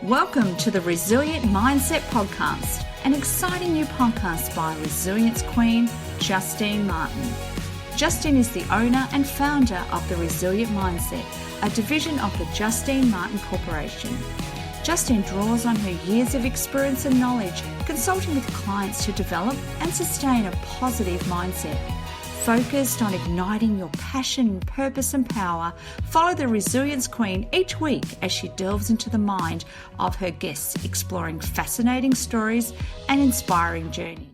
Welcome to the Resilient Mindset Podcast, an exciting new podcast by Resilience Queen, Justine Martin. Justine is the owner and founder of the Resilient Mindset, a division of the Justine Martin Corporation. Justine draws on her years of experience and knowledge consulting with clients to develop and sustain a positive mindset. Focused on igniting your passion, purpose and power, follow the Resilience Queen each week as she delves into the mind of her guests, exploring fascinating stories and inspiring journeys.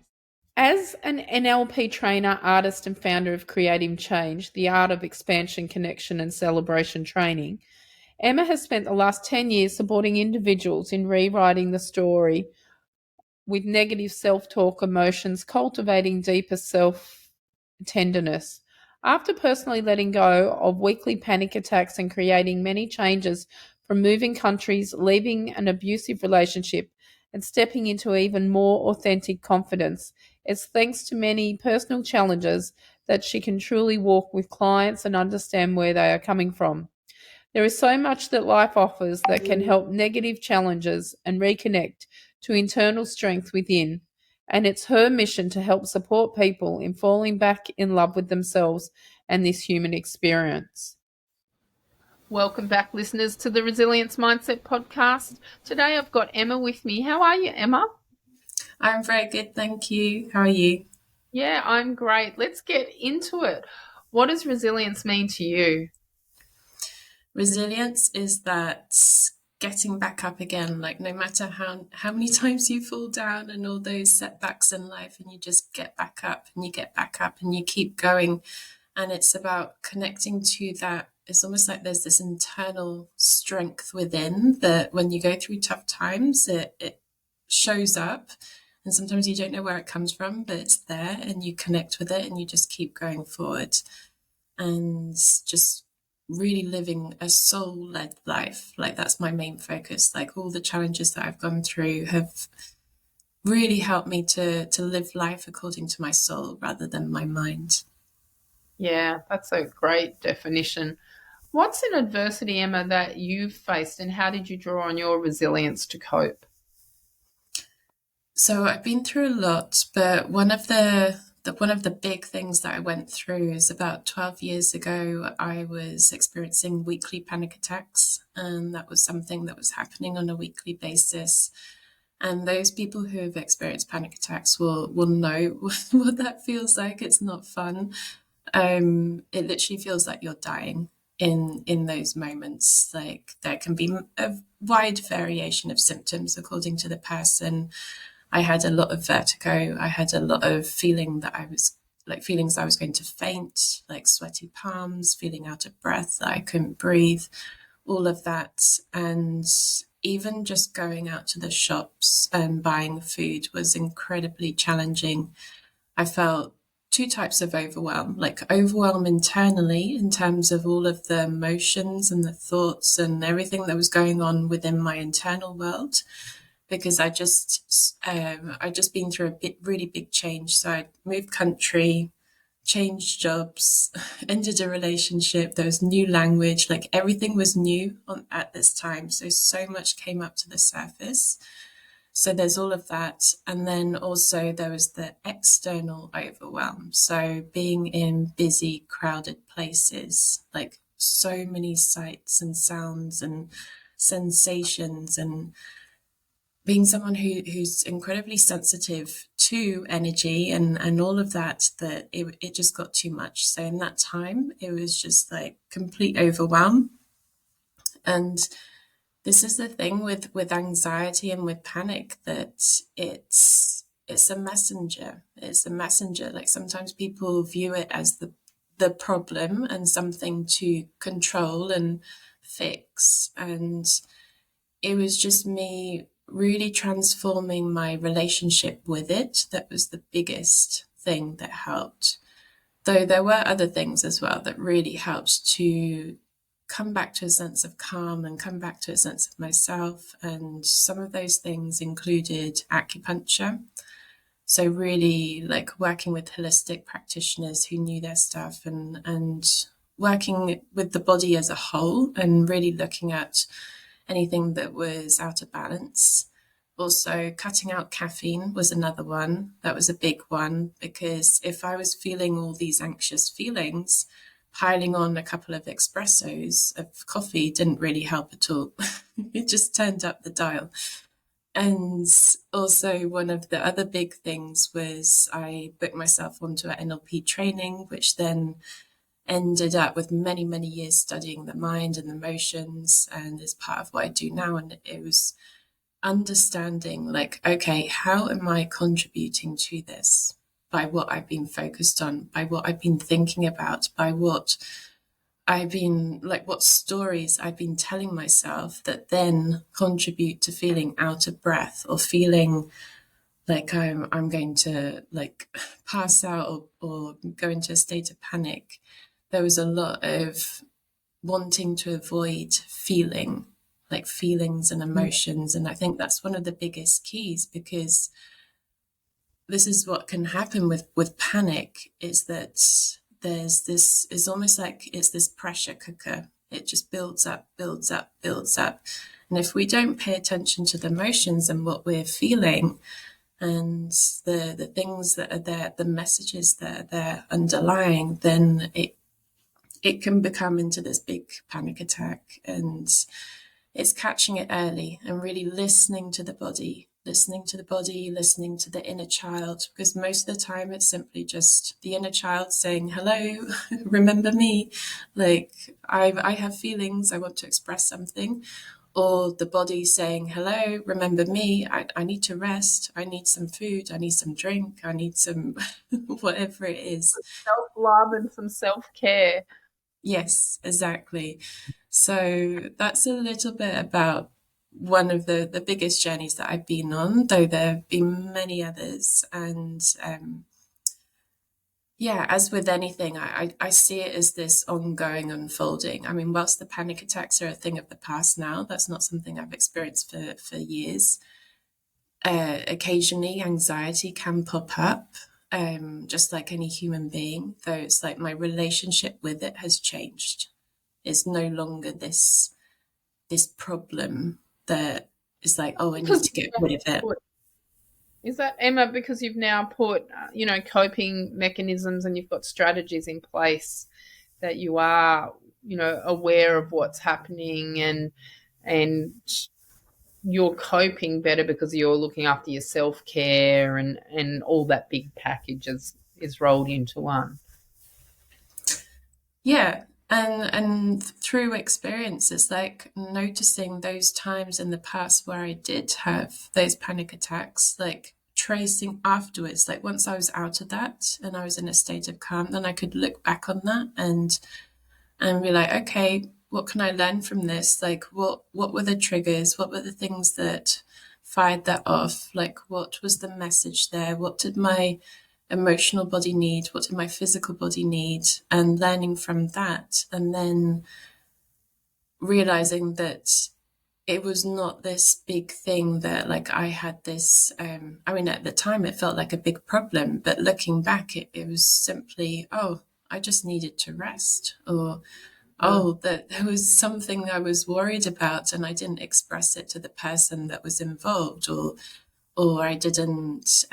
As an NLP trainer, artist and founder of Creative Change, the art of expansion, connection and celebration training, Emma has spent the last 10 years supporting individuals in rewriting the story with negative self-talk emotions, cultivating deeper self-tenderness. After personally letting go of weekly panic attacks and creating many changes from moving countries, leaving an abusive relationship, and stepping into even more authentic confidence, it's thanks to many personal challenges that she can truly walk with clients and understand where they are coming from. There is so much that life offers that can help negative challenges and reconnect to internal strength within. And it's her mission to help support people in falling back in love with themselves and this human experience. Welcome back, listeners, to the Resilience Mindset Podcast. Today I've got Emma with me. How are you, Emma? I'm very good, thank you. How are you? Yeah, I'm great. Let's get into it. What does resilience mean to you? Resilience is that getting back up again, like no matter how many times you fall down and all those setbacks in life, and you just get back up and you get back up and you keep going. And it's about connecting to that. It's almost like there's this internal strength within that when you go through tough times, it shows up. And sometimes you don't know where it comes from, but it's there and you connect with it and you just keep going forward. And just really living a soul-led life. Like that's my main focus. Like all the challenges that I've gone through have really helped me to live life according to my soul rather than my mind. Yeah, that's a great definition. What's an adversity, Emma, that you've faced, and how did you draw on your resilience to cope? So I've been through a lot, but one of the big things that I went through is about 12 years ago, I was experiencing weekly panic attacks, and that was something that was happening on a weekly basis. And those people who have experienced panic attacks will know what that feels like. It's not fun. It literally feels like you're dying in those moments. Like there can be a wide variation of symptoms according to the person. I had a lot of vertigo. I had a lot of feelings I was going to faint, like sweaty palms, feeling out of breath, that I couldn't breathe, all of that. And even just going out to the shops and buying food was incredibly challenging. I felt two types of overwhelm, like overwhelm internally in terms of all of the emotions and the thoughts and everything that was going on within my internal world. Because I just been through a really big change. So I moved country, changed jobs, ended a relationship. There was new language, like everything was new at this time. So much came up to the surface. So there's all of that. And then also there was the external overwhelm. So being in busy, crowded places, like so many sights and sounds and sensations, and being someone who's incredibly sensitive to energy and all of that it just got too much. So in that time, it was just like complete overwhelm. And this is the thing with anxiety and with panic, that it's a messenger. It's a messenger. Like sometimes people view it as the problem and something to control and fix. And it was just me really transforming my relationship with it. That was the biggest thing that helped. Though there were other things as well that really helped to come back to a sense of calm and come back to a sense of myself. And some of those things included acupuncture. So really like working with holistic practitioners who knew their stuff, and working with the body as a whole, and really looking at anything that was out of balance. Also, cutting out caffeine was another one. That was a big one, because if I was feeling all these anxious feelings, piling on a couple of espressos of coffee didn't really help at all. It just turned up the dial. And also, one of the other big things was I booked myself onto an NLP training, which then ended up with many, many years studying the mind and the emotions, and is part of what I do now. And it was understanding, like, okay, how am I contributing to this by what I've been focused on, by what I've been thinking about, by what I've been, like, what stories I've been telling myself that then contribute to feeling out of breath, or feeling like I'm going to, like, pass out, or go into a state of panic. There was a lot of wanting to avoid feeling, like, feelings and emotions. And I think that's one of the biggest keys, because this is what can happen with panic, is that there's this, is almost like it's this pressure cooker. It just builds up, builds up, builds up. And if we don't pay attention to the emotions and what we're feeling, and the things that are there, the messages that are there underlying, then it can become into this big panic attack. And it's catching it early and really listening to the body, listening to the body, listening to the inner child, because most of the time it's simply just the inner child saying, hello, remember me. Like, I have feelings, I want to express something. Or the body saying, hello, remember me, I need to rest, I need some food, I need some drink, I need some whatever it is. Self-love and some self-care. Yes, exactly. So that's a little bit about one of the biggest journeys that I've been on, though there have been many others. And yeah, as with anything, I see it as this ongoing unfolding. I mean, whilst the panic attacks are a thing of the past now, that's not something I've experienced for years. Occasionally, anxiety can pop up, just like any human being, though it's like my relationship with it has changed. It's no longer this problem that is like, oh, I need Because to get rid of it. is that, Emma, because you've now put, coping mechanisms and you've got strategies in place that you are, aware of what's happening, and you're coping better because you're looking after your self-care, and all that big package is rolled into one. Yeah. And through experiences, like noticing those times in the past where I did have those panic attacks, like tracing afterwards, like once I was out of that and I was in a state of calm, then I could look back on that and be like, okay, what can I learn from this? Like, what were the triggers? What were the things that fired that off? Like, what was the message there? What did my emotional body need? What did my physical body need? And learning from that, and then realizing that it was not this big thing that, like, I had this, I mean, at the time it felt like a big problem, but looking back, it was simply, oh, I just needed to rest, or oh, that there was something I was worried about and I didn't express it to the person that was involved, or I didn't,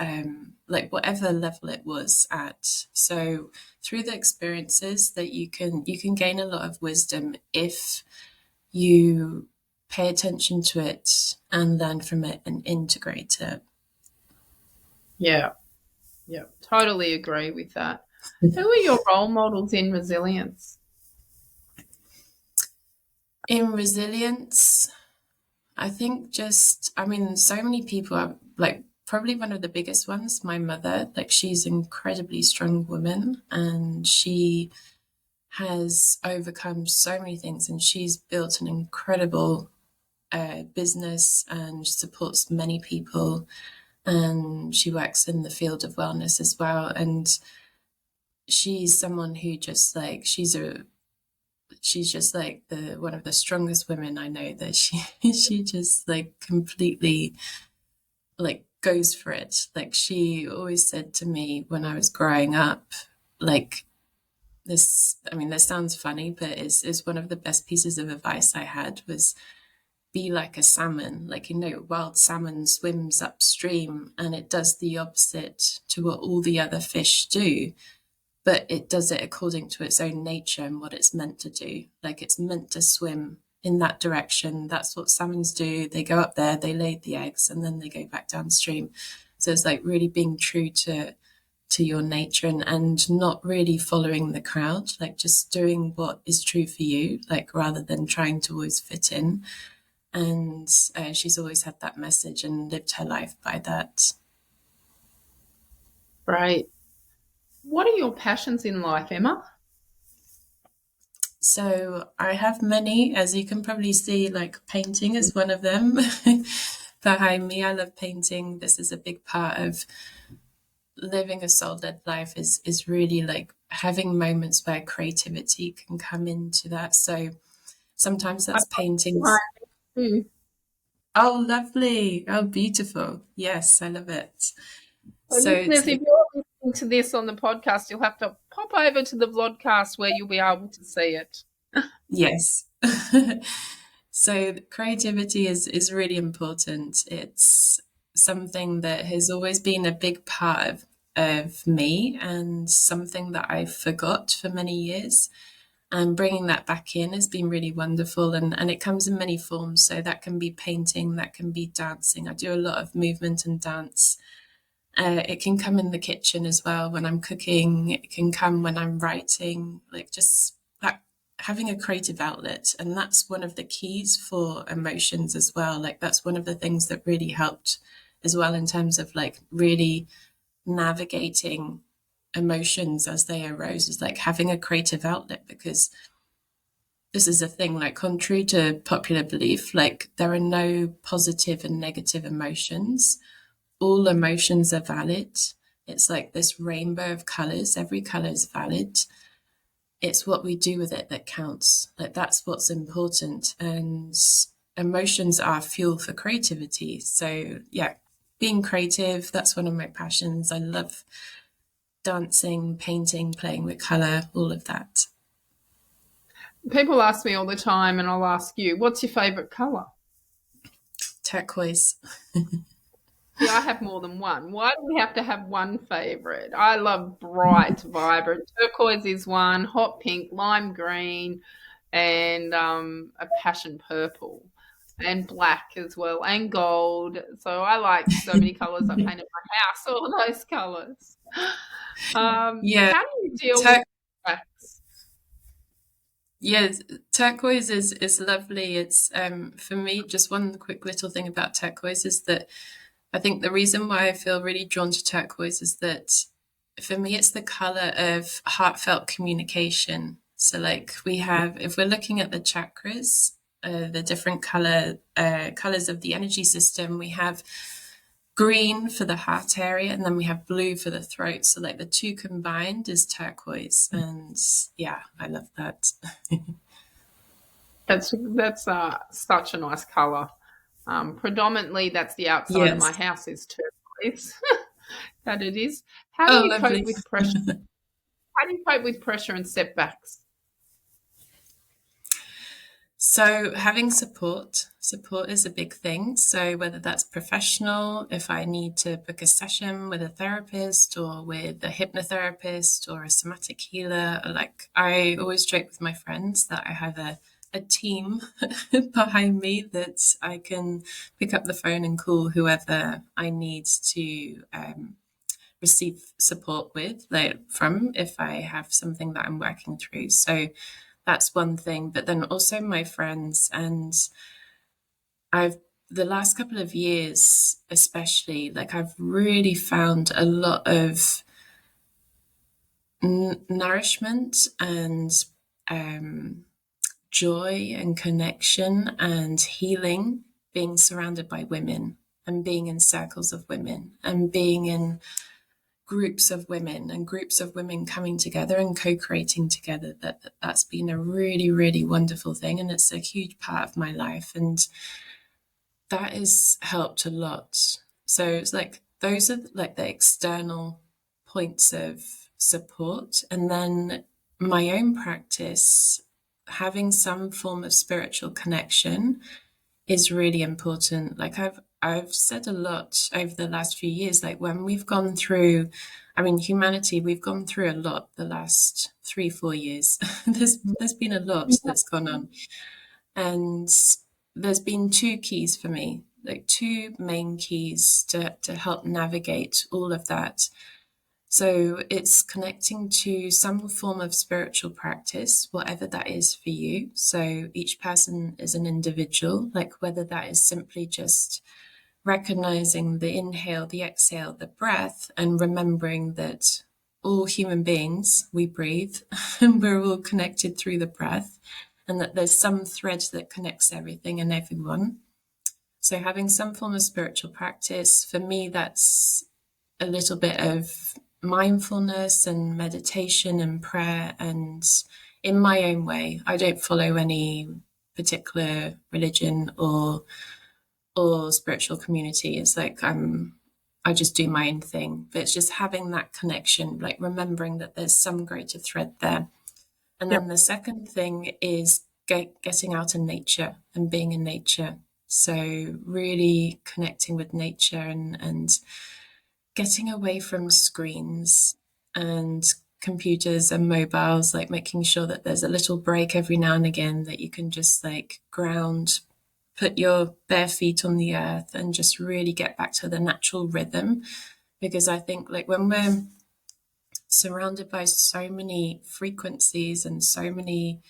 like, whatever level it was at. So through the experiences, that you can gain a lot of wisdom if you pay attention to it and learn from it and integrate it. Yeah. Yeah. Totally agree with that. Who are your role models in resilience? In resilience, I think I mean, so many people are, like, probably one of the biggest ones, my mother. Like, she's an incredibly strong woman, and she has overcome so many things, and she's built an incredible business and supports many people, and she works in the field of wellness as well. And she's someone who just, like, she's just like the one of the strongest women I know, that she just, like, completely, like, goes for it. Like, she always said to me when I was growing up, like, this, I mean, this sounds funny, but is one of the best pieces of advice I had was, be like a salmon. Like, wild salmon swims upstream and it does the opposite to what all the other fish do, but it does it according to its own nature and what it's meant to do. Like, it's meant to swim in that direction. That's what salmons do. They go up there, they lay the eggs, and then they go back downstream. So it's like really being true to your nature, and not really following the crowd, like just doing what is true for you, like rather than trying to always fit in. And she's always had that message and lived her life by that. Right. What are your passions in life, Emma? So I have many, as you can probably see, like painting is one of them. Behind me, I love painting. This is a big part of living a soul-led life, is really like having moments where creativity can come into that. So sometimes that's paintings. Oh, lovely. Oh, beautiful. Yes, I love it. So listeners, if you're listening to this on the podcast, you'll have to pop over to the vlogcast where you'll be able to see it. Yes. So creativity is really important. It's something that has always been a big part of me, and something that I forgot for many years. And bringing that back in has been really wonderful. And it comes in many forms. So that can be painting, that can be dancing. I do a lot of movement and dance. It can come in the kitchen as well when I'm cooking. It can come when I'm writing, like just that, having a creative outlet. And that's one of the keys for emotions as well. Like that's one of the things that really helped as well in terms of like really navigating emotions as they arose, is like having a creative outlet. Because this is a thing, like contrary to popular belief, like there are no positive and negative emotions. All emotions are valid. It's like this rainbow of colors. Every color is valid. It's what we do with it that counts. Like that's what's important. And emotions are fuel for creativity. So yeah, being creative, that's one of my passions. I love dancing, painting, playing with color, all of that. People ask me all the time, and I'll ask you, what's your favorite color? Turquoise. See, I have more than one. Why do we have to have one favorite? I love bright, vibrant. Turquoise is one, hot pink, lime green, and a passion purple, and black as well, and gold. So I like so many colors. I painted my house all those colors. Yeah. How do you deal with cracks? Yeah, turquoise is lovely. It's for me, just one quick little thing about turquoise is that I think the reason why I feel really drawn to turquoise is that for me it's the color of heartfelt communication. So like we have, if we're looking at the chakras, the different colors of the energy system, we have green for the heart area, and then we have blue for the throat. So like the two combined is turquoise, and yeah, I love that. That's such a nice color. Predominantly, that's the outside of my Yes. house is turquoise. That it is. How do Oh, you cope lovely. with pressure? How do you cope with pressure and setbacks? So having support is a big thing. So whether that's professional, if I need to book a session with a therapist or with a hypnotherapist or a somatic healer, like I always joke with my friends that I have a team behind me that I can pick up the phone and call whoever I need to receive support with, like from, if I have something that I'm working through. So that's one thing. But then also my friends, and I've, the last couple of years especially, like I've really found a lot of nourishment and joy and connection and healing being surrounded by women, and being in circles of women, and being in groups of women, and groups of women coming together and co-creating together. That's been a really, really wonderful thing, and it's a huge part of my life, and that has helped a lot. So it's like those are like the external points of support. And then my own practice, having some form of spiritual connection, is really important. Like I've said a lot over the last few years, like when we've gone through, I mean, humanity, we've gone through a lot the last 3-4 years. There's been a lot that's gone on. And there's been two keys for me, like two main keys to help navigate all of that. So it's connecting to some form of spiritual practice, whatever that is for you. So each person is an individual, like whether that is simply just recognizing the inhale, the exhale, the breath, and remembering that all human beings, we breathe and we're all connected through the breath, and that there's some thread that connects everything and everyone. So having some form of spiritual practice, for me, that's a little bit of mindfulness and meditation and prayer, and in my own way. I don't follow any particular religion or spiritual community. It's like I just do my own thing. But it's just having that connection, like remembering that there's some greater thread there. And then the second thing is getting out in nature and being in nature. So really connecting with nature and getting away from screens and computers and mobiles, like making sure that there's a little break every now and again that you can just like ground, put your bare feet on the earth and just really get back to the natural rhythm. Because I think like when we're surrounded by so many frequencies and so many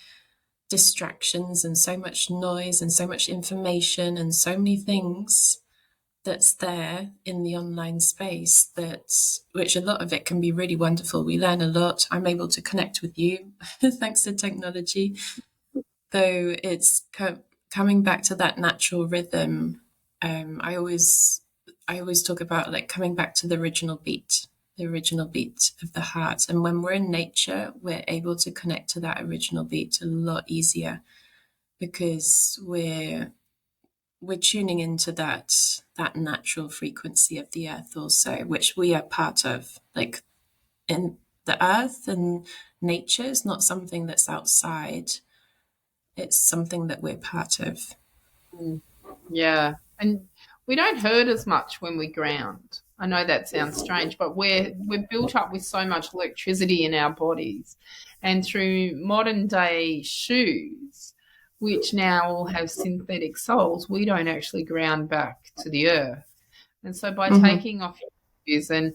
distractions and so much noise and so much information and so many things that's there in the online space, that which a lot of it can be really wonderful. We learn a lot. I'm able to connect with you thanks to technology, though it's coming back to that natural rhythm. I always talk about like coming back to the original beat of the heart. And when we're in nature, we're able to connect to that original beat a lot easier, because we're tuning into that natural frequency of the earth also, which we are part of. Like in the earth and nature is not something that's outside, it's something that we're part of. Yeah. And we don't hurt as much when we ground. I know that sounds strange, but we're built up with so much electricity in our bodies. And through modern day shoes, which now all have synthetic soles, we don't actually ground back to the earth. And so by taking off your shoes and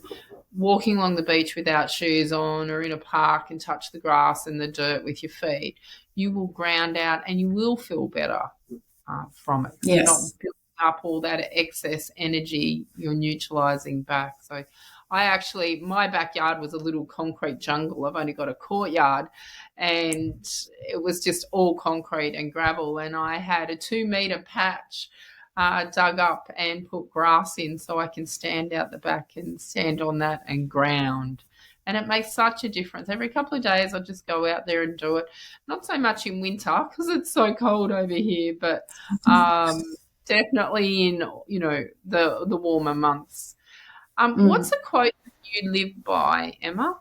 walking along the beach without shoes on, or in a park and touch the grass and the dirt with your feet, you will ground out and you will feel better from it. Yes. You're not building up all that excess energy, you're neutralizing back. So my backyard was a little concrete jungle. I've only got a courtyard, and it was just all concrete and gravel. And I had a 2-meter patch dug up and put grass in so I can stand out the back and stand on that and ground. And it makes such a difference. Every couple of days I just go out there and do it. Not so much in winter because it's so cold over here, but definitely in, the warmer months. What's a quote that you live by, Emma?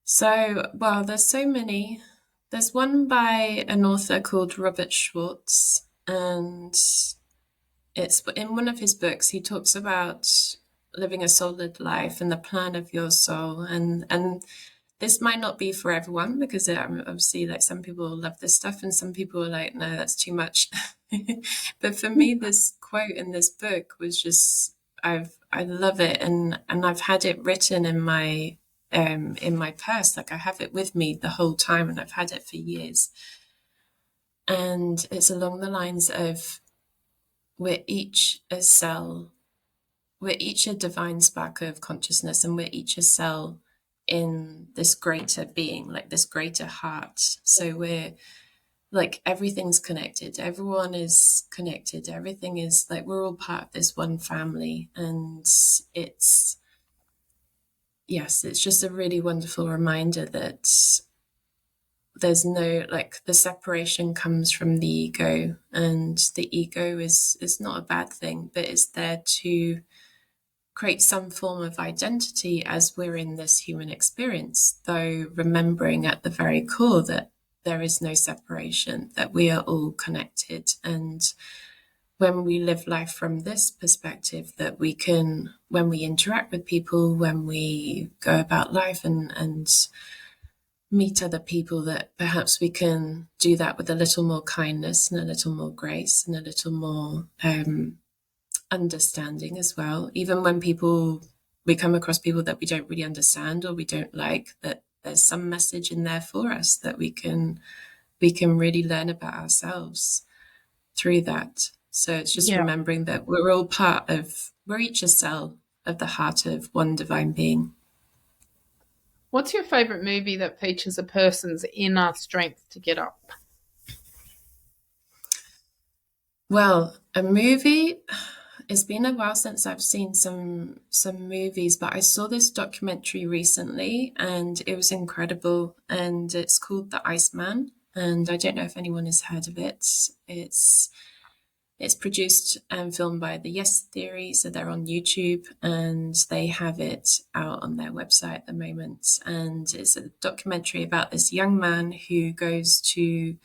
So, well, there's so many. There's one by an author called Robert Schwartz, and it's in one of his books. He talks about living a solid life and the plan of your soul, and this might not be for everyone, because obviously like some people love this stuff and some people are like, no, that's too much. But for me, this quote in this book was just, I love it, and I've had it written in my purse. Like I have it with me the whole time, and I've had it for years. And it's along the lines of, we're each a cell, we're each a divine spark of consciousness, and we're each a cell in this greater being, like this greater heart. So we're like, everything's connected, everyone is connected, everything is like, we're all part of this one family. And it's just a really wonderful reminder that there's no, like, the separation comes from the ego, and the ego is not a bad thing, but it's there to create some form of identity as we're in this human experience, though remembering at the very core that there is no separation, that we are all connected. And when we live life from this perspective, that we can, when we interact with people, when we go about life and meet other people, that perhaps we can do that with a little more kindness and a little more grace and a little more understanding as well. Even when we come across people that we don't really understand or we don't like, that there's some message in there for us that we can really learn about ourselves through that. So it's just Yeah. remembering that we're each a cell of the heart of one divine being. What's your favorite movie that features a person's inner strength to get up? Well, a movie, it's been a while since I've seen some movies, but I saw this documentary recently and it was incredible, and it's called The Iceman, and I don't know if anyone has heard of it. It's produced and filmed by the Yes Theory, so they're on YouTube and they have it out on their website at the moment. And it's a documentary about this young man who goes to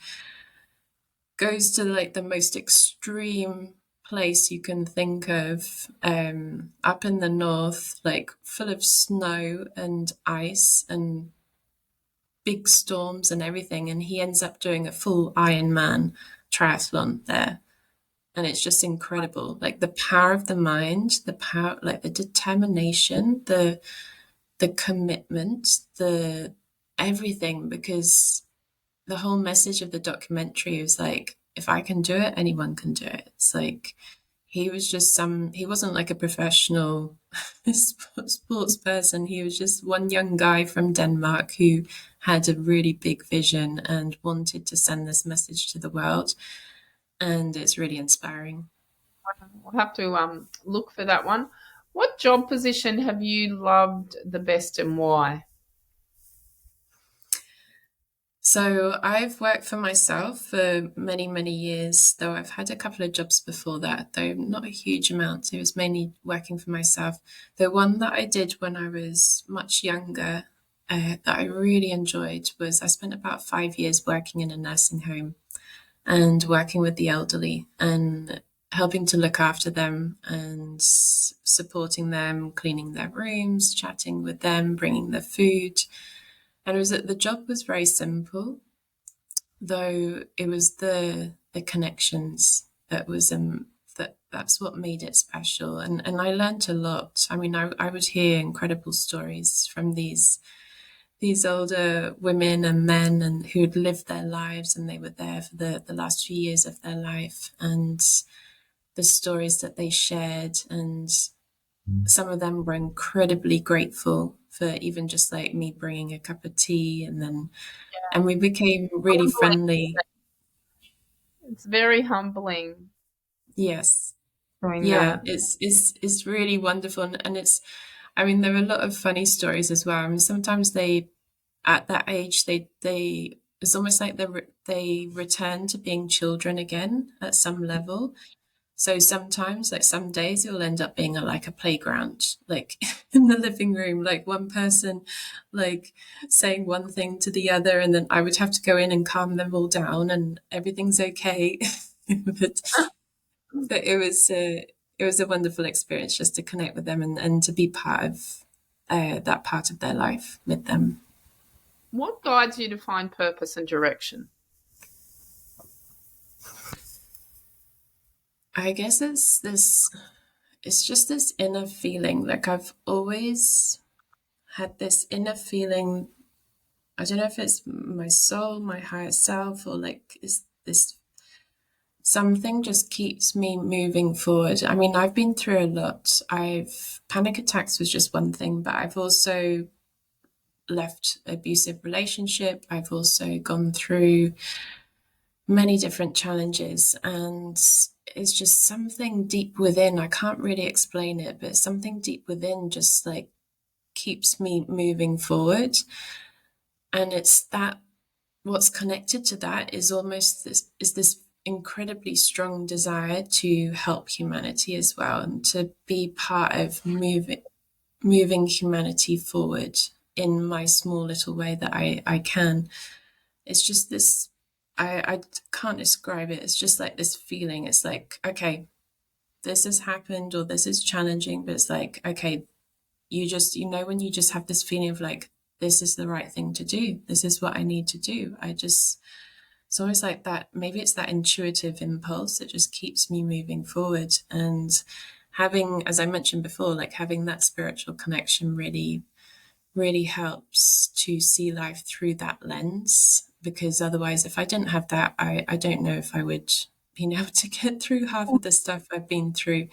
like the most extreme place you can think of, up in the north, like full of snow and ice and big storms and everything. And he ends up doing a full Ironman triathlon there. And it's just incredible. Like the power of the mind, the power, like the determination, the commitment, the everything, because the whole message of the documentary was like, if I can do it, anyone can do it. It's like he wasn't like a professional sports person. He was just one young guy from Denmark who had a really big vision and wanted to send this message to the world. And it's really inspiring. I'll have to look for that one. What job position have you loved the best and why? So I've worked for myself for many, many years, though I've had a couple of jobs before that, though not a huge amount. It was mainly working for myself. The one that I did when I was much younger, that I really enjoyed, was I spent about 5 years working in a nursing home and working with the elderly and helping to look after them and supporting them, cleaning their rooms, chatting with them, bringing their food. And the job was very simple, though it was the connections that's what made it special. And I learned a lot. I mean, I would hear incredible stories from these older women and men and who'd lived their lives, and they were there for the last few years of their life, and the stories that they shared. And some of them were incredibly grateful for even just like me bringing a cup of tea, and we became really Humbling. friendly. It's very humbling Yes. doing Yeah, that. it's really wonderful. And I mean, there are a lot of funny stories as well. I mean, sometimes at that age, it's almost like they return to being children again at some level. So sometimes, like some days, it will end up being like a playground, like in the living room, like one person like saying one thing to the other, and then I would have to go in and calm them all down, and everything's okay. but but it was a wonderful experience just to connect with them and to be part of that part of their life with them. What guides you to find purpose and direction? I guess it's just this inner feeling. Like I've always had this inner feeling. I don't know if it's my soul, my higher self, or like is this something just keeps me moving forward. I mean, I've been through a lot. Panic attacks was just one thing, but I've also left abusive relationship. I've also gone through many different challenges, and it's just something deep within. I can't really explain it, but something deep within just like keeps me moving forward. And it's that what's connected to that is almost this incredibly strong desire to help humanity as well, and to be part of moving humanity forward in my small little way that I can. it's just this, I can't describe it. It's just like this feeling. It's like, okay, this has happened or this is challenging, but it's like, okay, when you just have this feeling of like, this is the right thing to do. This is what I need to do. It's always like that. Maybe it's that intuitive impulse that just keeps me moving forward. And having, as I mentioned before, like having that spiritual connection really, really helps to see life through that lens. Because otherwise, if I didn't have that, I don't know if I would been able to get through half of the stuff I've been through.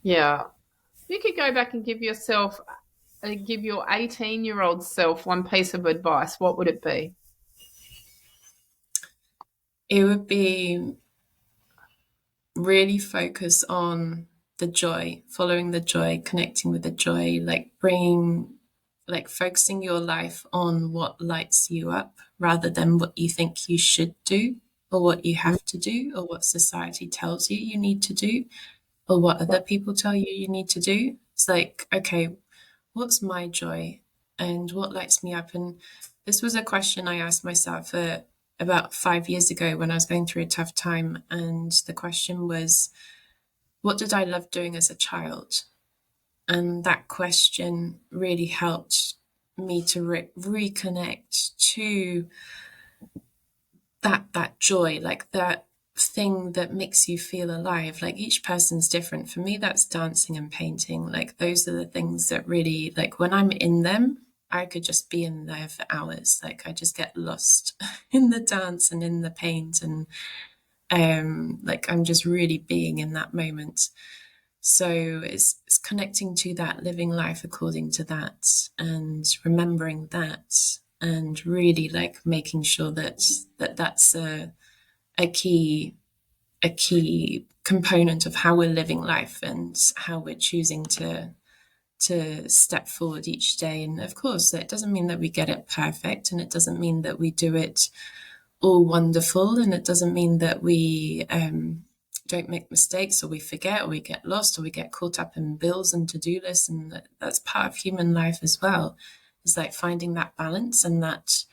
Yeah. You could go back and give your 18-year-old self one piece of advice. What would it be? It would be really focus on the joy, following the joy, connecting with the joy, focusing your life on what lights you up rather than what you think you should do or what you have to do or what society tells you you need to do or what other people tell you you need to do. It's like, okay, what's my joy and what lights me up? And this was a question I asked myself about 5 years ago when I was going through a tough time. And the question was, what did I love doing as a child? And that question really helped me to reconnect to that joy, like that thing that makes you feel alive. Like each person's different. For me, that's dancing and painting. Like those are the things that really, like when I'm in them, I could just be in there for hours. Like I just get lost in the dance and in the paint, and like I'm just really being in that moment. So it's connecting to that, living life according to that, and remembering that, and really like making sure that's a key a key component of how we're living life and how we're choosing to step forward each day. And of course, it doesn't mean that we get it perfect, and it doesn't mean that we do it all wonderful, and it doesn't mean that we don't make mistakes or we forget or we get lost or we get caught up in bills and to-do lists, and that's part of human life as well. It's like finding that balance and that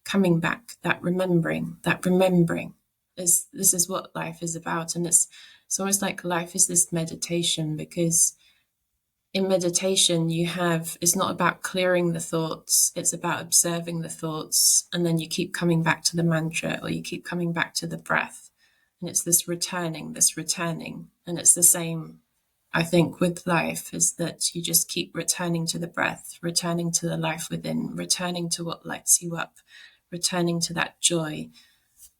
coming back, that remembering is this is what life is about. And it's almost like life is this meditation, because in meditation you have, it's not about clearing the thoughts, it's about observing the thoughts, and then you keep coming back to the mantra or you keep coming back to the breath, and it's this returning, and it's the same, I think, with life, is that you just keep returning to the breath, returning to the life within, returning to what lights you up, returning to that joy,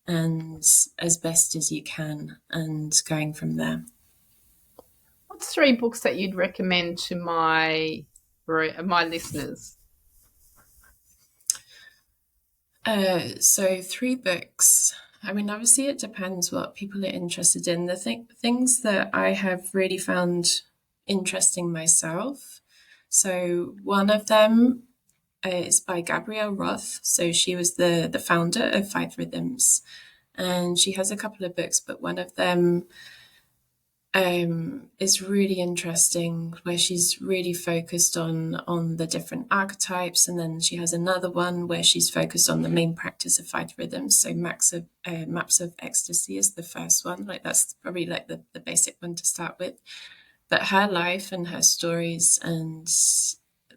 and as best as you can, and going from there. What's 3 books that you'd recommend to my listeners? So 3 books. I mean, obviously it depends what people are interested in. The things that I have really found interesting myself. So one of them is by Gabrielle Roth. So she was the founder of 5 Rhythms, and she has a couple of books, but one of them is really interesting, where she's really focused on the different archetypes, and then she has another one where she's focused on the main practice of 5 Rhythms. So maps of ecstasy is the first one. Like that's probably like the basic one to start with. But her life and her stories, and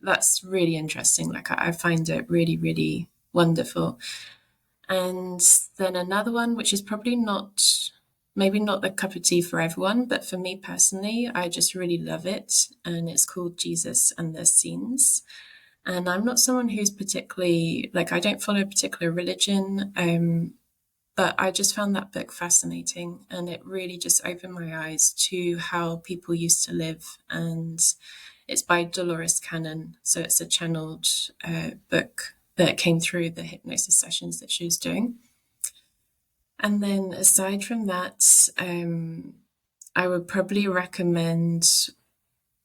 that's really interesting. Like I find it really, really wonderful. And then another one, which is probably maybe not the cup of tea for everyone, but for me personally, I just really love it. And it's called Jesus and the Scenes. And I'm not someone who's particularly, like, I don't follow a particular religion, but I just found that book fascinating. And it really just opened my eyes to how people used to live. And it's by Dolores Cannon. So it's a channeled book that came through the hypnosis sessions that she was doing. And then aside from that, I would probably recommend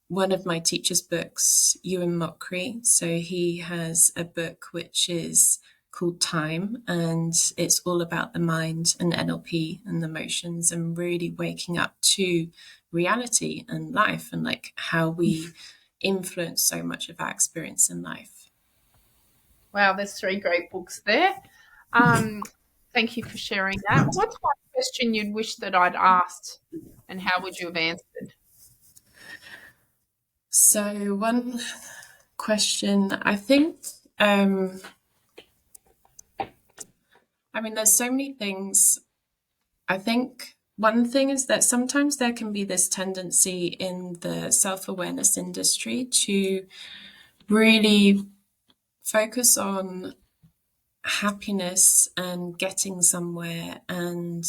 one of my teacher's books, Ewan Mockery. So he has a book which is called Time, and it's all about the mind and NLP and the emotions, and really waking up to reality and life, and like how we influence so much of our experience in life. Wow, there's 3 great books there. Thank you for sharing that. What's one question you'd wish that I'd asked, and how would you have answered? So one question, I think, there's so many things. I think one thing is that sometimes there can be this tendency in the self-awareness industry to really focus on happiness and getting somewhere, and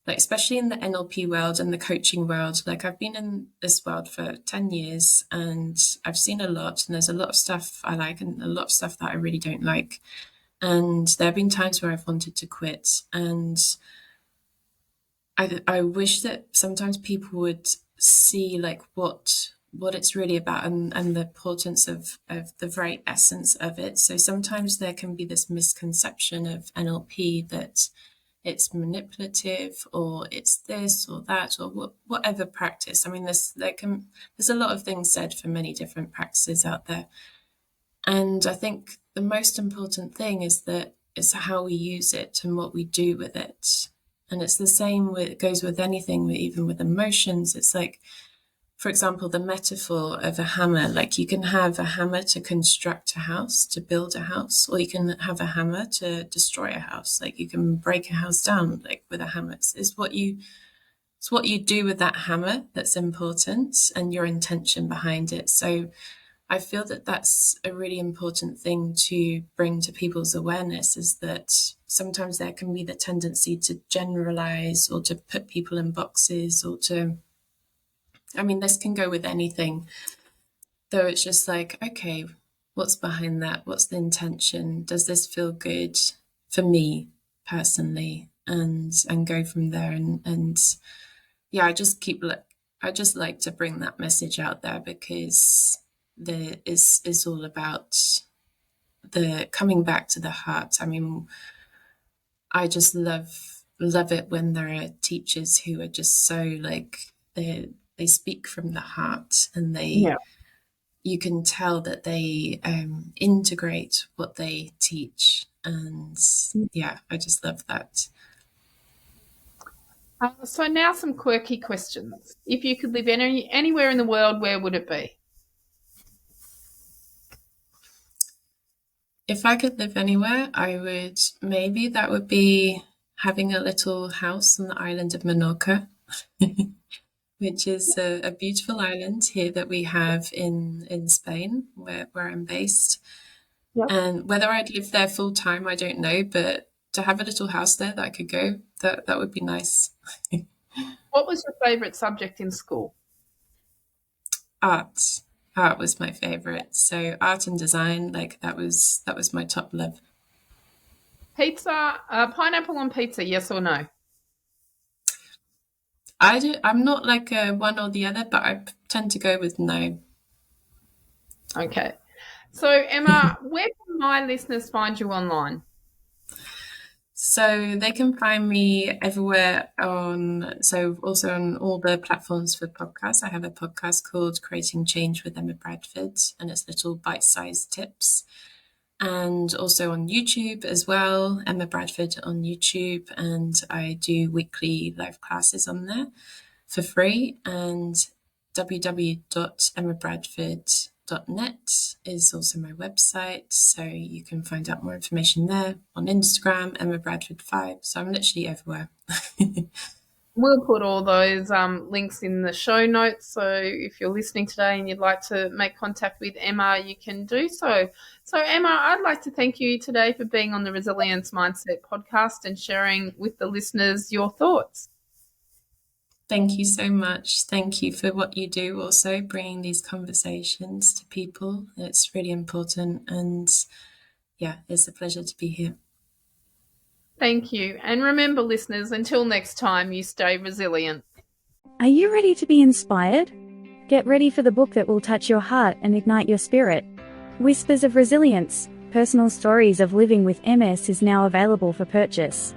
like especially in the NLP world and the coaching world, like I've been in this world for 10 years and I've seen a lot, and there's a lot of stuff I like and a lot of stuff that I really don't like. And there have been times where I've wanted to quit, and I wish that sometimes people would see like what it's really about, and the importance of the very essence of it. So sometimes there can be this misconception of NLP that it's manipulative, or it's this or that, or whatever practice. There's a lot of things said for many different practices out there. And I think the most important thing is that it's how we use it and what we do with it. And it's the same it goes with anything, even with emotions. It's like, for example, the metaphor of a hammer. Like you can have a hammer to construct a house, to build a house, or you can have a hammer to destroy a house. Like you can break a house down like with a hammer. It's what you do with that hammer that's important, and your intention behind it. So I feel that that's a really important thing to bring to people's awareness, is that sometimes there can be the tendency to generalize or to put people in boxes, or this can go with anything, though. It's just like, okay, what's behind that? What's the intention? Does this feel good for me personally? And go from there. And yeah, I just like to bring that message out there, because is all about the coming back to the heart. I just love it when there are teachers who are just so like they speak from the heart, and you can tell that they integrate what they teach, and yeah, I just love that. So now some quirky questions. If you could live anywhere in the world, where would it be? If I could live anywhere, that would be having a little house on the island of Menorca, which is a beautiful island here that we have in Spain, where I'm based. Yep. And whether I'd live there full time, I don't know, but to have a little house there that I could go, that would be nice. What was your favourite subject in school? Art. Art was my favorite. So art and design, like that was my top love. Pizza, pineapple on pizza, yes or no? I'm not like one or the other, but I tend to go with no. Okay. So Emma, where can my listeners find you online? So they can find me everywhere also on all the platforms for podcasts. I have a podcast called Creating Change with Emma Bradford, and it's little bite-sized tips. And also on YouTube as well, Emma Bradford on YouTube. And I do weekly live classes on there for free. And www.emmabradford.net is also my website, so you can find out more information there. On Instagram, Emma Bradford 5. So I'm literally everywhere. We'll put all those links in the show notes. So if you're listening today and you'd like to make contact with Emma, you can do so. So Emma, I'd like to thank you today for being on the Resilience Mindset podcast and sharing with the listeners your thoughts. Thank you so much. Thank you for what you do, also bringing these conversations to people. It's really important, and yeah, it's a pleasure to be here. Thank you. And remember, listeners, until next time, you stay resilient. Are you ready to be inspired? Get ready for the book that will touch your heart and ignite your spirit. Whispers of Resilience, Personal Stories of Living with MS is now available for purchase.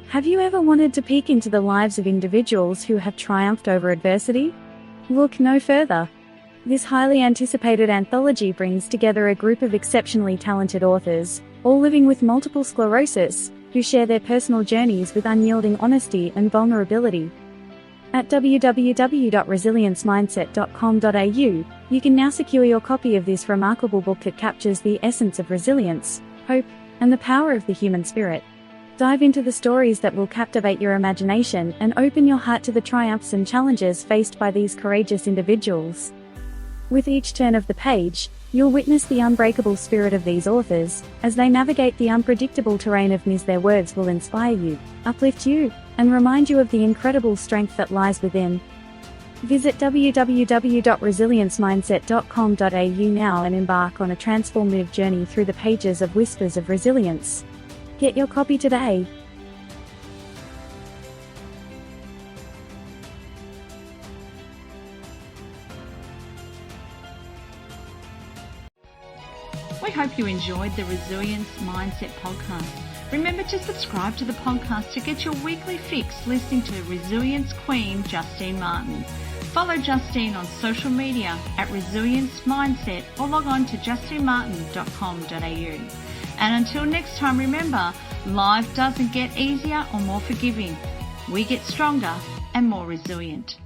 Have you ever wanted to peek into the lives of individuals who have triumphed over adversity? Look no further. This highly anticipated anthology brings together a group of exceptionally talented authors all living with multiple sclerosis, who share their personal journeys with unyielding honesty and vulnerability. At www.resiliencemindset.com.au, you can now secure your copy of this remarkable book that captures the essence of resilience, hope, and the power of the human spirit. Dive into the stories that will captivate your imagination and open your heart to the triumphs and challenges faced by these courageous individuals. With each turn of the page, you'll witness the unbreakable spirit of these authors, as they navigate the unpredictable terrain of mis. Their words will inspire you, uplift you, and remind you of the incredible strength that lies within. Visit www.resiliencemindset.com.au now and embark on a transformative journey through the pages of Whispers of Resilience. Get your copy today. We hope you enjoyed the Resilience Mindset podcast. Remember to subscribe to the podcast to get your weekly fix listening to Resilience Queen Justine Martin. Follow Justine on social media at Resilience Mindset or log on to justinemartin.com.au. And until next time, remember, life doesn't get easier or more forgiving. We get stronger and more resilient.